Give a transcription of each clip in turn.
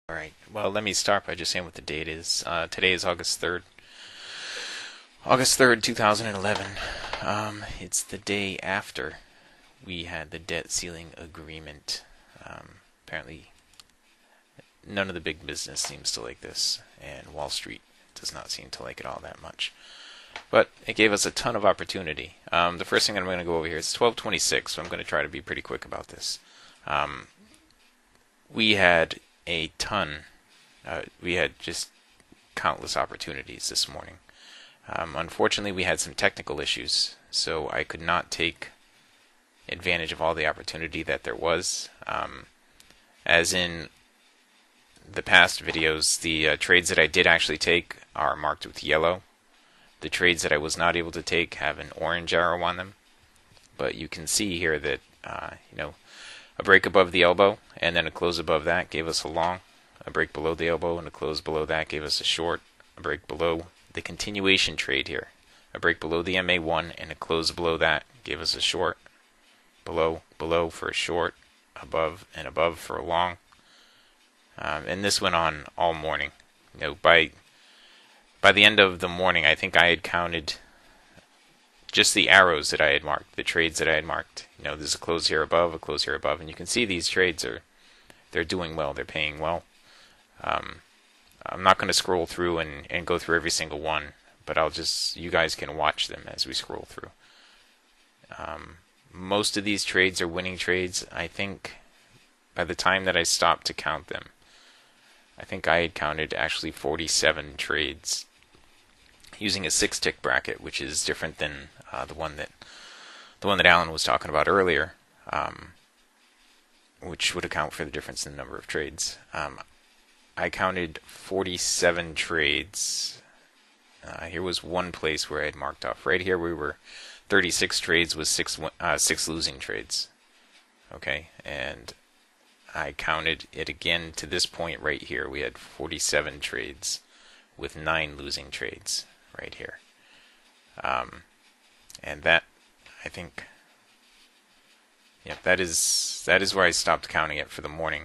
Alright, well, let me start by just saying what the date is. Today is August 3rd. August 3rd, 2011. It's the day after we had the debt ceiling agreement. Apparently, none of the big business seems to like this, and Wall Street does not seem to like it all that much. But it gave us a ton of opportunity. The first thing I'm going to go over here is 12:26, so I'm going to try to be pretty quick about this. We had a ton. We had just countless opportunities this morning. Unfortunately, we had some technical issues, so I could not take advantage of all the opportunity that there was. As in the past videos, the trades that I did actually take are marked with yellow. The trades that I was not able to take have an orange arrow on them. But you can see here that, a break above the elbow and then a close above that gave us a long. A break below the elbow and a close below that gave us a short. A break below the continuation trade here. A break below the MA1 and a close below that gave us a short. Below for a short. Above and above for a long. And this went on all morning. By the end of the morning, I think I had counted just the arrows that I had marked, the trades that I had marked. There's a close here above, a close here above, and you can see these trades they're doing well, they're paying well. I'm not going to scroll through and go through every single one, but you guys can watch them as we scroll through. Most of these trades are winning trades. I think by the time that I stopped to count them, I think I had counted actually 47 trades using a 6-tick bracket, which is different than the one that Alan was talking about earlier, which would account for the difference in the number of trades. I counted 47 trades. Here was one place where I had marked off. Right here we were 36 trades with six losing trades. Okay, and I counted it again to this point right here. We had 47 trades with 9 losing trades right here. And that, I think, that is where I stopped counting it for the morning.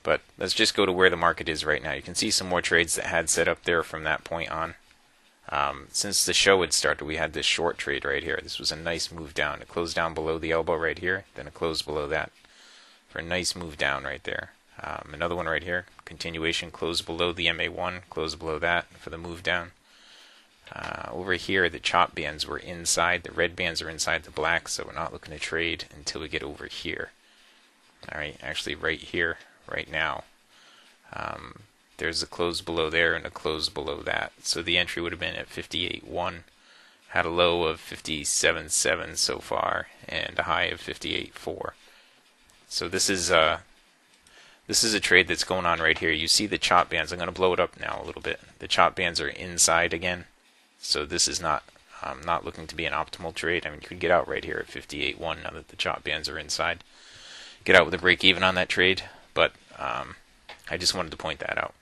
But let's just go to where the market is right now. You can see some more trades that had set up there from that point on. Since the show had started, we had this short trade right here. This was a nice move down. It closed down below the elbow right here, then it closed below that for a nice move down right there. Another one right here, continuation, closed below the MA1, closed below that for the move down. Over here, the chop bands were inside. The red bands are inside the black, so we're not looking to trade until we get over here. Alright, actually right here, right now. There's a close below there and a close below that. So the entry would have been at 58.1. Had a low of 57.7 so far, and a high of 58.4. So this is a trade that's going on right here. You see the chop bands. I'm going to blow it up now a little bit. The chop bands are inside again. So this is not looking to be an optimal trade. I mean, you could get out right here at 58.1 now that the chop bands are inside. Get out with a break even on that trade, but I just wanted to point that out.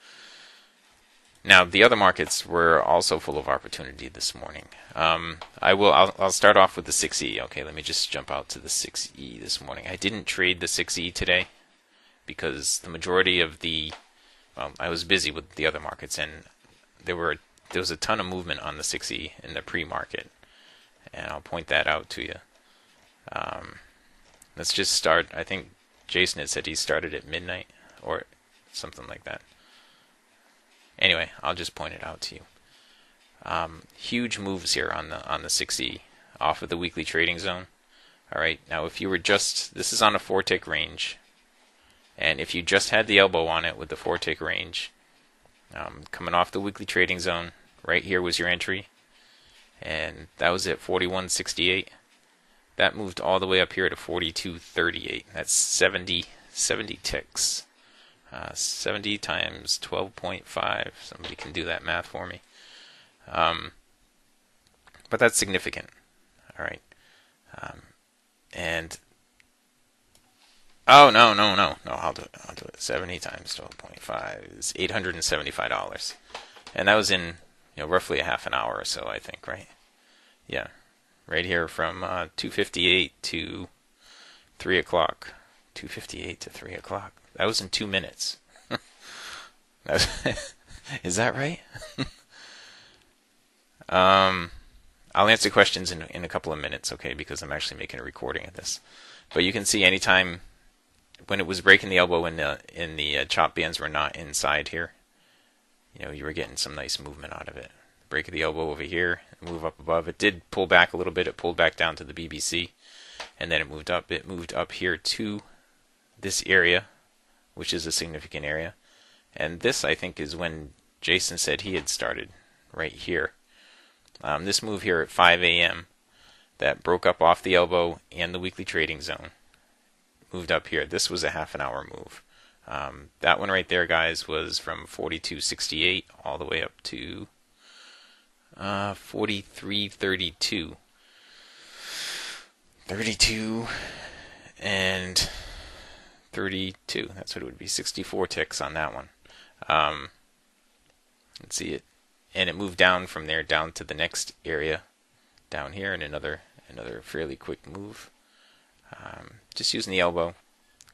Now, the other markets were also full of opportunity this morning. I'll start off with the 6E. Okay, let me just jump out to the 6E this morning. I didn't trade the 6E today because the majority of I was busy with the other markets, and there was a ton of movement on the 6E in the pre-market, and I'll point that out to you. Let's just start. I think Jason had said he started at midnight or something like that. Anyway, I'll just point it out to you. Huge moves here on the 6E off of the weekly trading zone. All right, now if you were this is on a 4-tick range, and if you just had the elbow on it with the 4-tick range, coming off the weekly trading zone, right here was your entry, and that was at 41.68. That moved all the way up here to 42.38. That's 70 ticks. 70 times 12.5. Somebody can do that math for me. But that's significant. All right. And oh no, I'll do it. 70 times 12.5 is $875, and that was in roughly a half an hour or so, I think, right? Yeah, right here from 2:58 to 3 o'clock. 2:58 to 3 o'clock. That was in 2 minutes. Is that right? I'll answer questions in a couple of minutes, okay? Because I'm actually making a recording of this. But you can see anytime when it was breaking the elbow and the chop bands were not inside here, you were getting some nice movement out of it. Break of the elbow over here, move up above. It did pull back a little bit. It pulled back down to the BBC, and then it moved up. It moved up here to this area, which is a significant area. And this, I think, is when Jason said he had started, right here. This move here at 5 a.m. that broke up off the elbow and the weekly trading zone. Moved up here. This was a half an hour move. That one right there, guys, was from 42.68 all the way up to 43.32. 32 and 32. That's what it would be. 64 ticks on that one. Let's see it. And it moved down from there down to the next area down here, and another fairly quick move. Just using the elbow,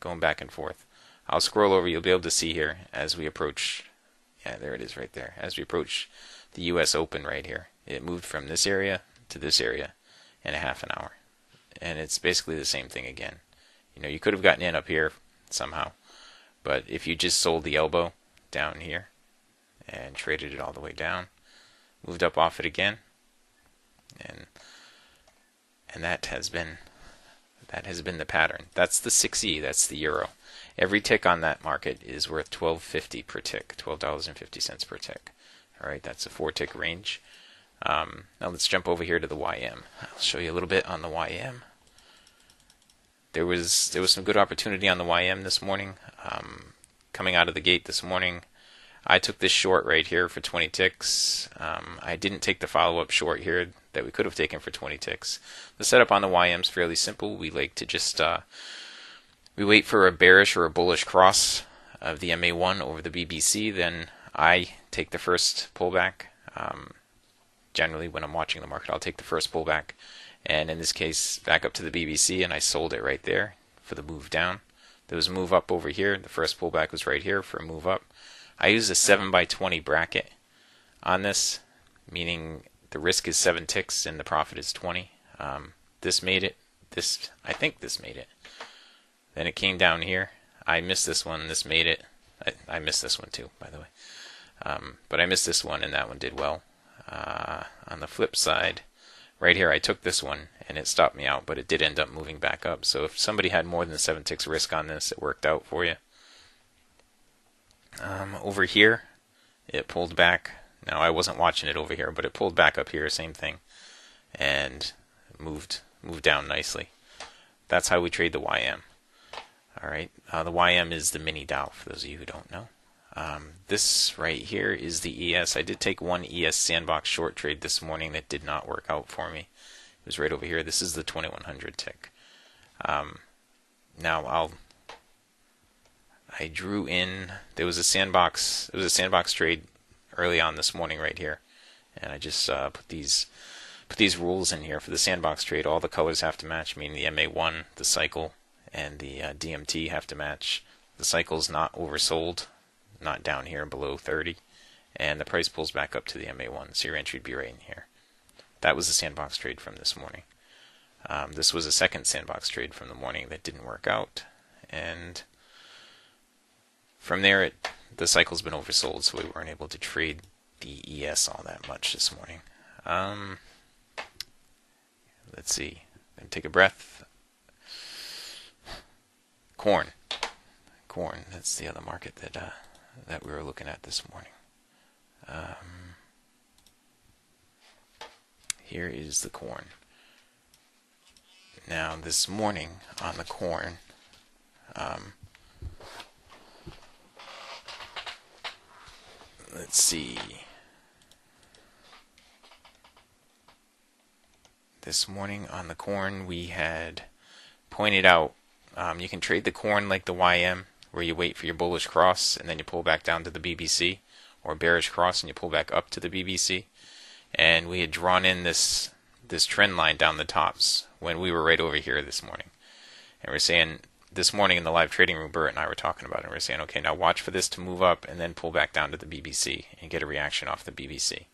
going back and forth. I'll scroll over. You'll be able to see here as we approach. Yeah, there it is right there. As we approach the U.S. Open right here, it moved from this area to this area in a half an hour, and it's basically the same thing again. You could have gotten in up here somehow, but if you just sold the elbow down here and traded it all the way down, moved up off it again, and that has been the pattern. That's the 6E. That's the euro. Every tick on that market is worth $12.50 per tick. $12.50 per tick. All right, that's a 4-tick range. Now let's jump over here to the YM. I'll show you a little bit on the YM. There was some good opportunity on the YM this morning. Coming out of the gate this morning, I took this short right here for 20 ticks. I didn't take the follow-up short here that we could have taken for 20 ticks. The setup on the YM is fairly simple. We like to just we wait for a bearish or a bullish cross of the MA1 over the BBC. Then I take the first pullback. Generally, when I'm watching the market, I'll take the first pullback, and in this case, back up to the BBC, and I sold it right there for the move down. There was a move up over here. The first pullback was right here for a move up. I use a 7x20 bracket on this, meaning the risk is 7 ticks and the profit is 20. This made it. I think this made it. Then it came down here. I missed this one. This made it. I missed this one too, by the way. But I missed this one, and that one did well. On the flip side, right here, I took this one, and it stopped me out, but it did end up moving back up. So if somebody had more than 7 ticks risk on this, it worked out for you. Over here, it pulled back. Now, I wasn't watching it over here, but it pulled back up here, same thing, and moved down nicely. That's how we trade the YM. All right, the YM is the mini Dow, for those of you who don't know. This right here is the ES. I did take one ES sandbox short trade this morning that did not work out for me. It was right over here. This is the 2100 tick. Now I drew in. There was a sandbox. It was a sandbox trade early on this morning right here, and I just put these rules in here for the sandbox trade. All the colors have to match, meaning the MA1, the cycle, and the DMT have to match. The cycle's not oversold, not down here below 30, and the price pulls back up to the MA1, so your entry would be right in here. That was the sandbox trade from this morning. This was a second sandbox trade from the morning that didn't work out, and from there the cycle's been oversold, so we weren't able to trade the ES all that much this morning. Let's see. I'm going to take a breath. Corn. That's the other market that we were looking at this morning. Here is the corn. Now, this morning on the corn, let's see. This morning on the corn, we had pointed out you can trade the corn like the YM, where you wait for your bullish cross and then you pull back down to the BBC, or bearish cross and you pull back up to the BBC. And we had drawn in this trend line down the tops when we were right over here this morning. And we're saying this morning in the live trading room, Bert and I were talking about it. And we were saying, okay, now watch for this to move up and then pull back down to the BBC and get a reaction off the BBC.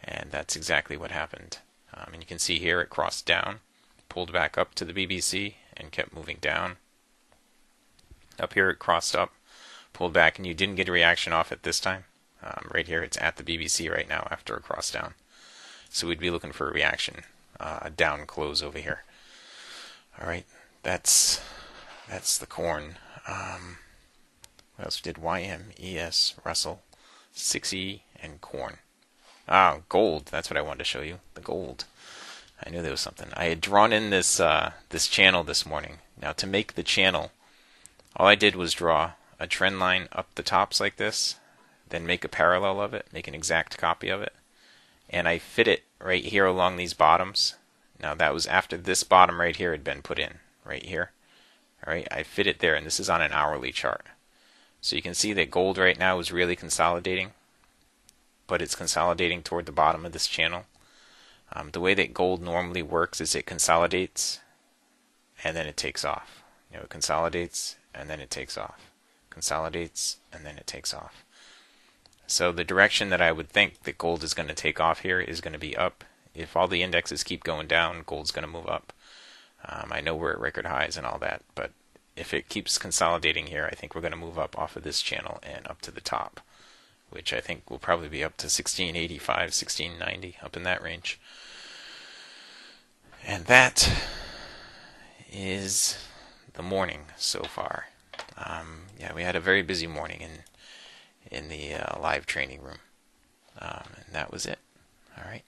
And that's exactly what happened. And you can see here it crossed down, pulled back up to the BBC, and kept moving down. Up here it crossed up, pulled back, and you didn't get a reaction off it this time. Right here it's at the BBC right now after a cross down. So we'd be looking for a reaction, a down close over here. All right, that's the corn. What else did? YMES, Russell, 6E, and corn. Gold. That's what I wanted to show you. The gold. I knew there was something. I had drawn in this this channel this morning. Now to make the channel, all I did was draw a trend line up the tops like this, then make a parallel of it, make an exact copy of it, and I fit it right here along these bottoms. Now that was after this bottom right here had been put in, right here. All right, I fit it there, and this is on an hourly chart. So you can see that gold right now is really consolidating, but it's consolidating toward the bottom of this channel. The way that gold normally works is it consolidates and then it takes off. You know, it consolidates and then it takes off. Consolidates and then it takes off. So the direction that I would think that gold is going to take off here is going to be up. If all the indexes keep going down, gold's going to move up. I know we're at record highs and all that, but if it keeps consolidating here, I think we're going to move up off of this channel and up to the top, which I think will probably be up to 1685, 1690, up in that range. And that is the morning so far. Yeah, we had a very busy morning in the live training room, and that was it. All right.